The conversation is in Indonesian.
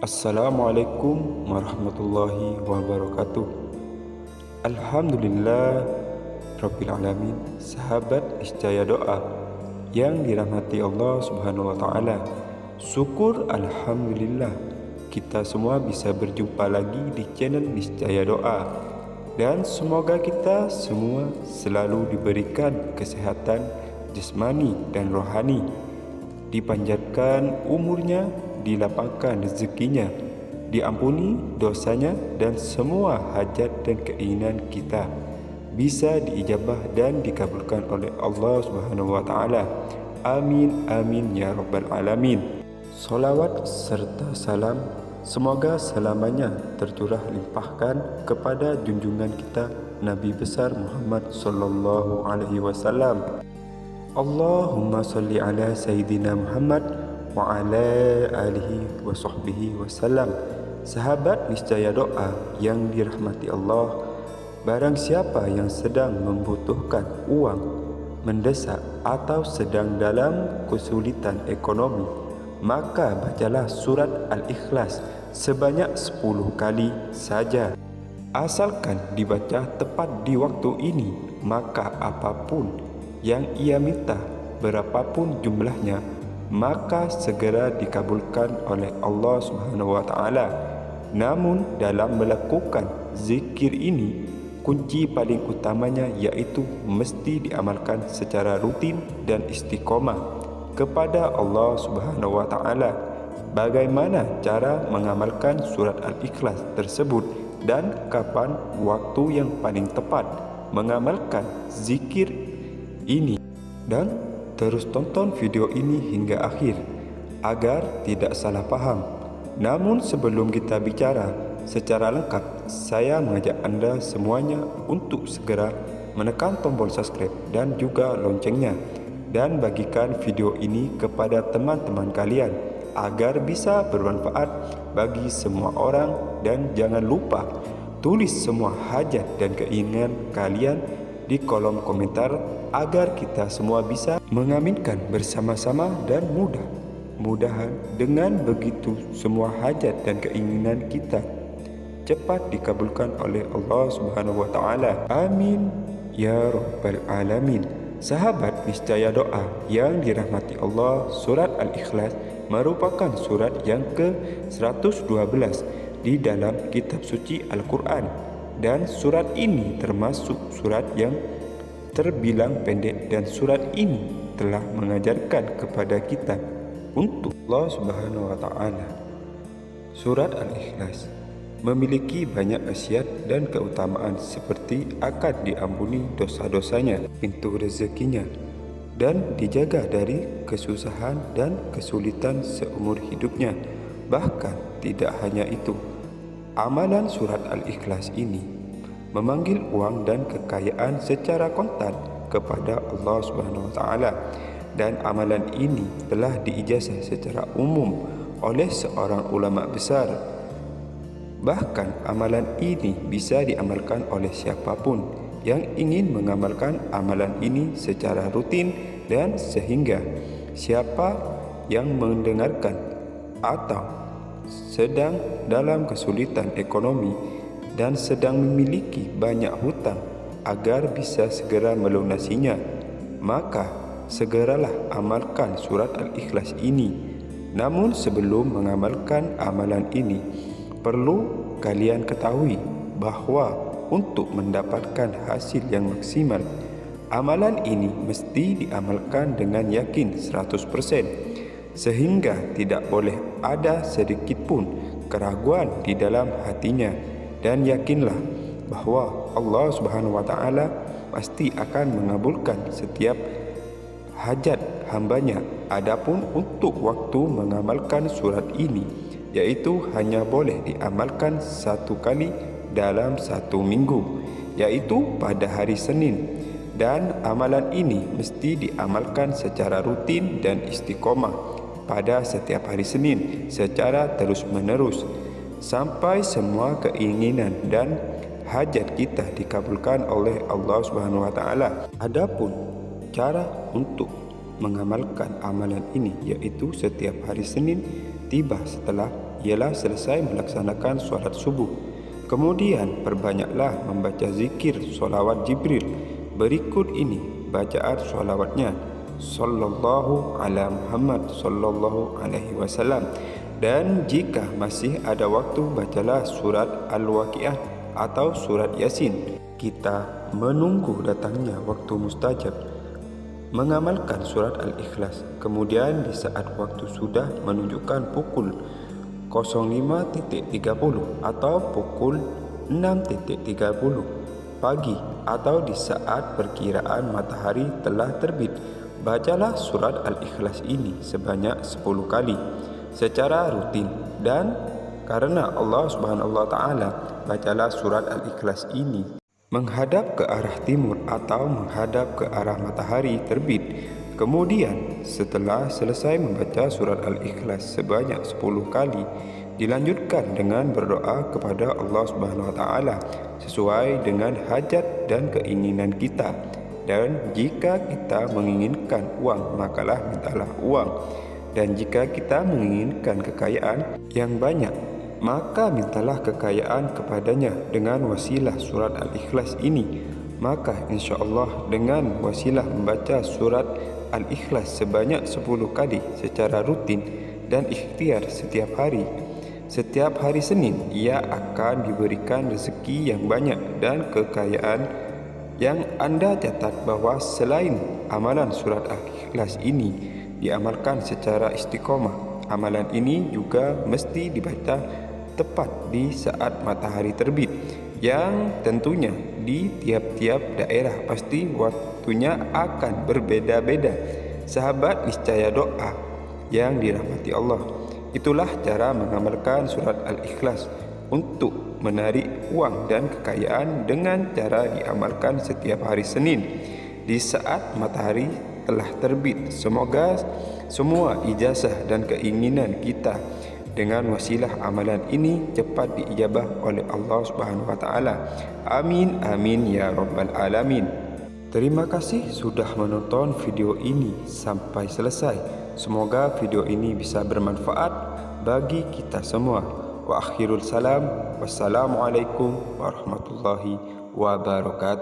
Assalamualaikum warahmatullahi wabarakatuh. Alhamdulillah Rabbil Alamin. Sahabat niscaya doa yang dirahmati Allah Subhanahu wa Ta'ala. Syukur Alhamdulillah kita semua bisa berjumpa lagi di channel Niscaya Doa, dan semoga kita semua selalu diberikan kesehatan jasmani dan rohani, dipanjatkan umurnya, dilapangkan rezekinya, diampuni dosanya, dan semua hajat dan keinginan kita bisa diijabah dan dikabulkan oleh Allah Subhanahu wa Ta'ala. Amin amin ya rabbal alamin. Salawat serta salam semoga selamanya tercurah limpahkan kepada junjungan kita Nabi besar Muhammad sallallahu alaihi wasallam. Allahumma salli ala Sayyidina Muhammad wa ala alihi wa sahbihi wasallam. Sahabat niscaya doa yang dirahmati Allah, barang siapa yang sedang membutuhkan uang, mendesak atau sedang dalam kesulitan ekonomi, maka bacalah surat Al-Ikhlas sebanyak 10 kali saja. Asalkan dibaca tepat di waktu ini, maka apapun yang ia minta, berapapun jumlahnya, maka segera dikabulkan oleh Allah Subhanahu wa Ta'ala. Namun dalam melakukan zikir ini, kunci paling utamanya yaitu mesti diamalkan secara rutin dan istiqomah kepada Allah Subhanahu wa Ta'ala. Bagaimana cara mengamalkan surat Al-Ikhlas tersebut dan kapan waktu yang paling tepat mengamalkan zikir ini? Dan terus tonton video ini hingga akhir agar tidak salah paham. Namun sebelum kita bicara secara lengkap, saya mengajak Anda semuanya untuk segera menekan tombol subscribe dan juga loncengnya, dan bagikan video ini kepada teman-teman kalian agar bisa bermanfaat bagi semua orang. Dan jangan lupa tulis semua hajat dan keinginan kalian di kolom komentar agar kita semua bisa mengaminkan bersama-sama, dan mudah-mudahan dengan begitu semua hajat dan keinginan kita cepat dikabulkan oleh Allah Subhanahu wa Ta'ala. Amin ya rabbal alamin. Sahabat niscaya doa yang dirahmati Allah, surat Al-Ikhlas merupakan surat yang ke-112 di dalam kitab suci Al-Quran, dan surat ini termasuk surat yang terbilang pendek, dan surat ini telah mengajarkan kepada kita untuk Allah Subhanahu wa Ta'ala. Surat Al-Ikhlas memiliki banyak khasiat dan keutamaan seperti akan diampuni dosa-dosanya, pintu rezekinya, dan dijaga dari kesusahan dan kesulitan seumur hidupnya. Bahkan tidak hanya itu, amalan surat Al-Ikhlas ini memanggil uang dan kekayaan secara kontan kepada Allah Subhanahu wa Ta'ala, dan amalan ini telah diijazah secara umum oleh seorang ulama besar. Bahkan amalan ini bisa diamalkan oleh siapapun yang ingin mengamalkan amalan ini secara rutin, dan sehingga siapa yang mendengarkan atau sedang dalam kesulitan ekonomi dan sedang memiliki banyak hutang agar bisa segera melunasinya, maka segeralah amalkan surat Al-Ikhlas ini. Namun sebelum mengamalkan amalan ini, perlu kalian ketahui bahwa untuk mendapatkan hasil yang maksimal, amalan ini mesti diamalkan dengan yakin 100%, sehingga tidak boleh ada sedikit pun keraguan di dalam hatinya. Dan yakinlah bahwa Allah Subhanahu wa Ta'ala pasti akan mengabulkan setiap hajat hambanya. Adapun untuk waktu mengamalkan surat ini, yaitu hanya boleh diamalkan 1 kali dalam 1 minggu, yaitu pada hari Senin. Dan amalan ini mesti diamalkan secara rutin dan istiqomah pada setiap hari Senin secara terus-menerus sampai semua keinginan dan hajat kita dikabulkan oleh Allah Subhanahu wa Ta'ala. Adapun cara untuk mengamalkan amalan ini, yaitu setiap hari Senin tiba setelah ialah selesai melaksanakan sholat subuh. Kemudian perbanyaklah membaca zikir sholawat Jibril. Berikut ini bacaan sholawatnya. Sallallahu ala Muhammad sallallahu alaihi wasallam. Dan jika masih ada waktu, bacalah surat Al-Waqiah atau surat Yasin. Kita menunggu datangnya waktu mustajab, mengamalkan surat Al-Ikhlas. Kemudian di saat waktu sudah menunjukkan pukul 05.30 atau pukul 6.30 pagi atau di saat perkiraan matahari telah terbit, bacalah surat Al-Ikhlas ini sebanyak 10 kali secara rutin. Dan karena Allah Subhanahu wa taala, bacalah surat Al-Ikhlas ini menghadap ke arah timur atau menghadap ke arah matahari terbit. Kemudian setelah selesai membaca surat Al-Ikhlas sebanyak 10 kali, dilanjutkan dengan berdoa kepada Allah Subhanahu wa taala sesuai dengan hajat dan keinginan kita. Dan jika kita menginginkan uang, makalah mintalah uang. Dan jika kita menginginkan kekayaan yang banyak, maka mintalah kekayaan kepadanya dengan wasilah surat Al-Ikhlas ini. Maka insya Allah dengan wasilah membaca surat Al-Ikhlas sebanyak 10 kali secara rutin dan ikhtiar setiap hari Senin, ia akan diberikan rezeki yang banyak dan kekayaan. Yang Anda catat bahwa selain amalan surat Al-Ikhlas ini diamalkan secara istiqomah, amalan ini juga mesti dibaca tepat di saat matahari terbit, yang tentunya di tiap-tiap daerah pasti waktunya akan berbeda-beda. Sahabat niscaya doa yang dirahmati Allah, itulah cara mengamalkan surat Al-Ikhlas untuk menarik uang dan kekayaan dengan cara diamalkan setiap hari Senin di saat matahari telah terbit. Semoga semua ijazah dan keinginan kita dengan wasilah amalan ini cepat diijabah oleh Allah Subhanahu wa taala. Amin amin ya rabbal alamin. Terima kasih sudah menonton video ini sampai selesai. Semoga video ini bisa bermanfaat bagi kita semua. Wa akhirul salam. Wassalamualaikum warahmatullahi wabarakatuh.